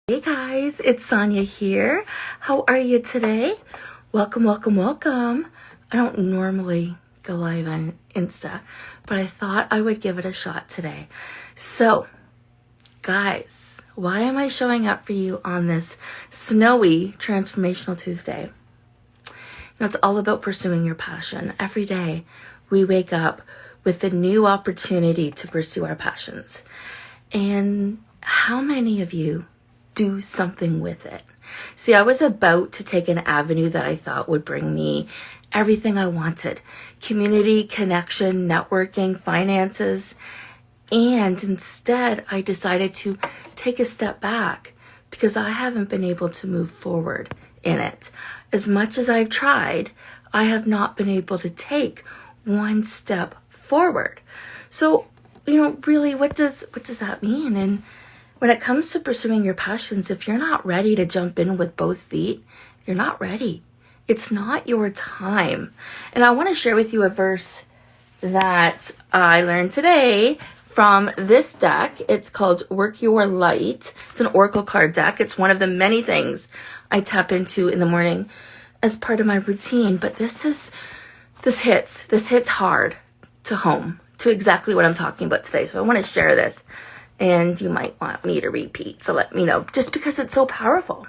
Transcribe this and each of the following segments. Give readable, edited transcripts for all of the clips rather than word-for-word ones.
Hey guys, it's Sonya here. How are you today? Welcome, welcome, welcome. I don't normally go live on Insta, but I thought I would give it a shot today. So, guys, why am I showing up for you on this snowy Transformational Tuesday? It's all about pursuing your passion. Every day we wake up with a new opportunity to pursue our passions. And how many of you do something with it? See, I was about to take an avenue that I thought would bring me everything I wanted: community, connection, networking, finances. And instead, I decided to take a step back because I haven't been able to move forward in it. As much as I've tried, I have not been able to take one step forward. So, really, what does that mean? And when it comes to pursuing your passions, if you're not ready to jump in with both feet, you're not ready. It's not your time. And I want to share with you a verse that I learned today from this deck. It's called Work Your Light. It's an oracle card deck. It's one of the many things I tap into in the morning as part of my routine. But this hits hard to home, to exactly what I'm talking about today. So I want to share this. And you might want me to repeat, so let me know, just because it's so powerful.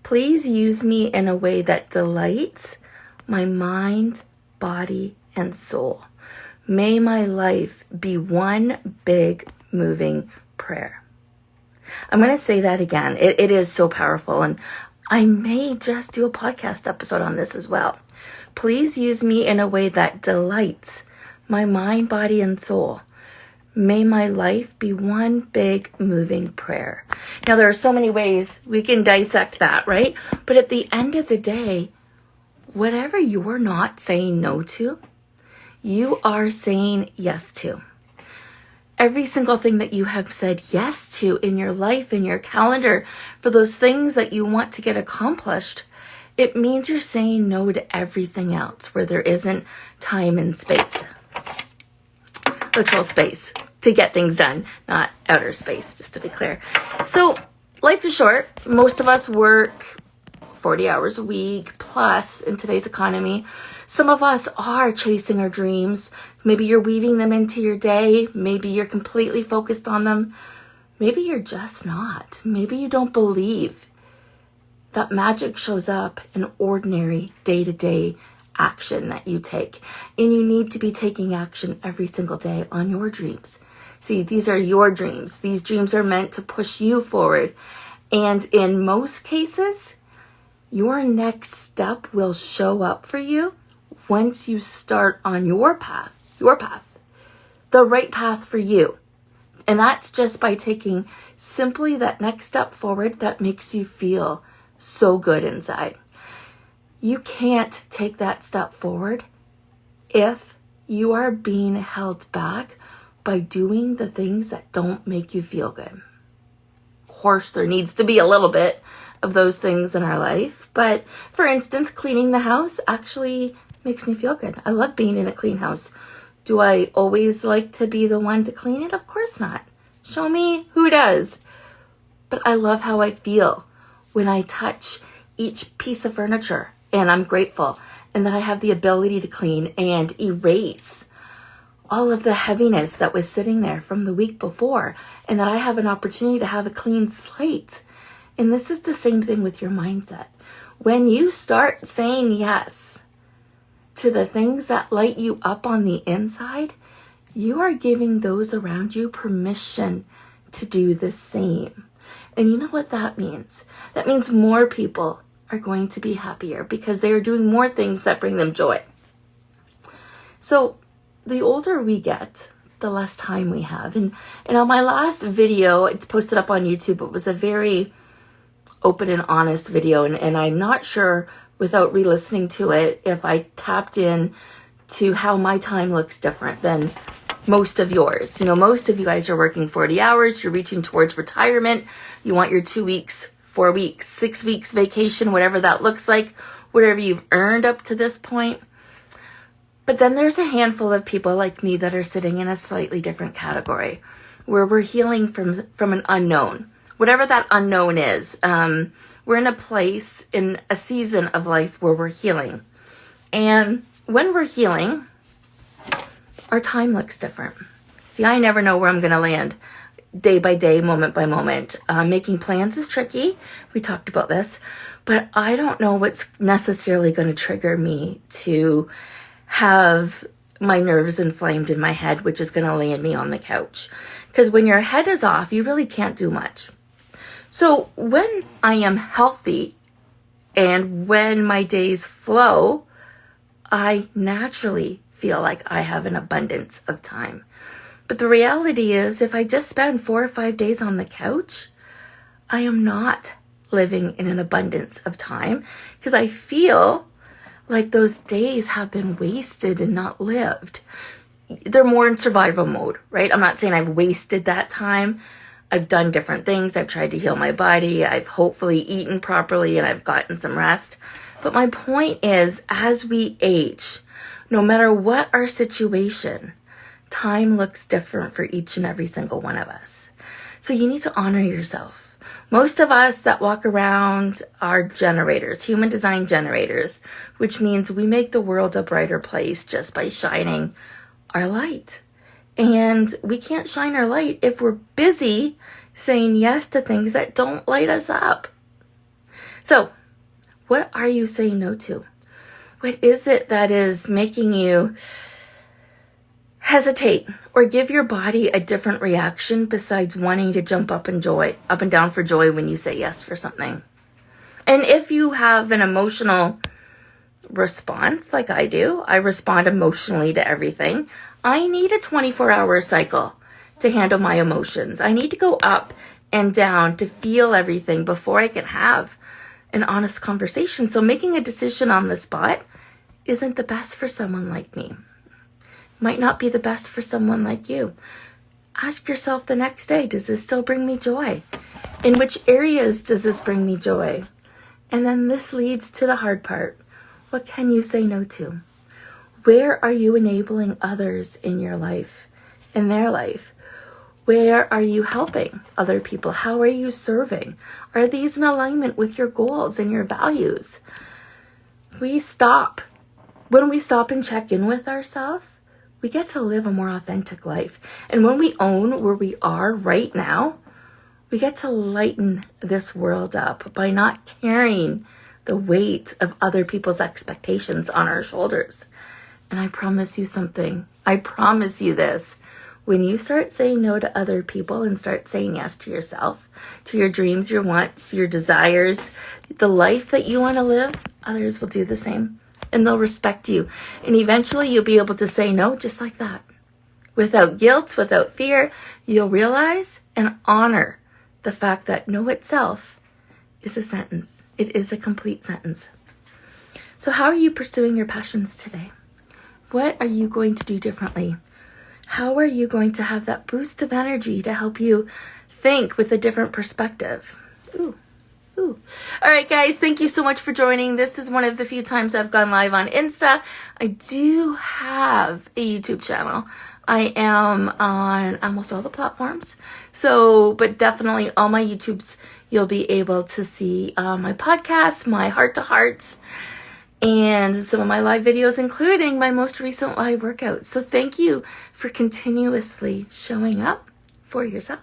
Please use me in a way that delights my mind, body, and soul. May my life be one big moving prayer. I'm going to say that again. It is so powerful, and I may just do a podcast episode on this as well. Please use me in a way that delights my mind, body, and soul. May my life be one big moving prayer. Now, there are so many ways we can dissect that, right? But at the end of the day, whatever you're not saying no to, you are saying yes to. Every single thing that you have said yes to in your life, in your calendar, for those things that you want to get accomplished, it means you're saying no to everything else where there isn't time and space. Literal space to get things done, not outer space, just to be clear. So life is short. Most of us work 40 hours a week plus in today's economy. Some of us are chasing our dreams. Maybe you're weaving them into your day. Maybe you're completely focused on them. Maybe you're just not. Maybe you don't believe that magic shows up in ordinary day-to-day action that you take. And you need to be taking action every single day on your dreams. See, these are your dreams. These dreams are meant to push you forward. And in most cases, your next step will show up for you once you start on your path, the right path for you. And that's just by taking simply that next step forward that makes you feel so good inside. You can't take that step forward if you are being held back by doing the things that don't make you feel good. Of course, there needs to be a little bit of those things in our life. But for instance, cleaning the house actually makes me feel good. I love being in a clean house. Do I always like to be the one to clean it? Of course not. Show me who does. But I love how I feel when I touch each piece of furniture. And I'm grateful, and that I have the ability to clean and erase all of the heaviness that was sitting there from the week before, and that I have an opportunity to have a clean slate. And this is the same thing with your mindset. When you start saying yes to the things that light you up on the inside, you are giving those around you permission to do the same. And you know what that means? That means more people are going to be happier because they are doing more things that bring them joy. So the older we get, the less time we have. And on my last video, it's posted up on YouTube. It was a very open and honest video. And I'm not sure, without re-listening to it, if I tapped in to how my time looks different than most of yours. Most of you guys are working 40 hours. You're reaching towards retirement. You want your 2 weeks, 4 weeks, 6 weeks vacation, whatever that looks like, whatever you've earned up to this point. But then there's a handful of people like me that are sitting in a slightly different category, where we're healing from an unknown. whatever that unknown is. We're in a place, in a season of life where we're healing. And when we're healing, our time looks different. See, I never know where I'm going to land day by day, moment by moment. Making plans is tricky. We talked about this. But I don't know what's necessarily going to trigger me to have my nerves inflamed in my head, which is going to land me on the couch. Because when your head is off, you really can't do much. So when I am healthy and when my days flow, I naturally feel like I have an abundance of time. But the reality is, if I just spend 4 or 5 days on the couch, I am not living in an abundance of time because I feel like those days have been wasted and not lived. They're more in survival mode, right? I'm not saying I've wasted that time. I've done different things. I've tried to heal my body. I've hopefully eaten properly and I've gotten some rest. But my point is, as we age, no matter what our situation, time looks different for each and every single one of us. So you need to honor yourself. Most of us that walk around are generators, human design generators, which means we make the world a brighter place just by shining our light. And we can't shine our light if we're busy saying yes to things that don't light us up. So, what are you saying no to? What is it that is making you hesitate or give your body a different reaction besides wanting to jump up and down for joy when you say yes for something? And if you have an emotional response like I do, I respond emotionally to everything. I need a 24-hour cycle to handle my emotions. I need to go up and down to feel everything before I can have an honest conversation. So making a decision on the spot isn't the best for someone like me. Might not be the best for someone like you. Ask yourself the next day, does this still bring me joy? In which areas does this bring me joy? And then this leads to the hard part. What can you say no to? Where are you enabling others in your life, in their life? Where are you helping other people? How are you serving? Are these in alignment with your goals and your values? When we stop and check in with ourselves, we get to live a more authentic life. And when we own where we are right now, we get to lighten this world up by not carrying the weight of other people's expectations on our shoulders. And I promise you something. I promise you this. When you start saying no to other people and start saying yes to yourself, to your dreams, your wants, your desires, the life that you want to live, others will do the same. And they'll respect you. And eventually you'll be able to say no just like that. Without guilt, without fear, you'll realize and honor the fact that no itself is a sentence. It is a complete sentence. So how are you pursuing your passions today? What are you going to do differently? How are you going to have that boost of energy to help you think with a different perspective? Ooh. All right, guys, thank you so much for joining. This is one of the few times I've gone live on Insta. I do have a YouTube channel. I am on almost all the platforms. But definitely all my YouTubes, you'll be able to see my podcasts, my heart-to-hearts, and some of my live videos, including my most recent live workouts. So thank you for continuously showing up for yourself,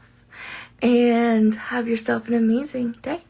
and have yourself an amazing day.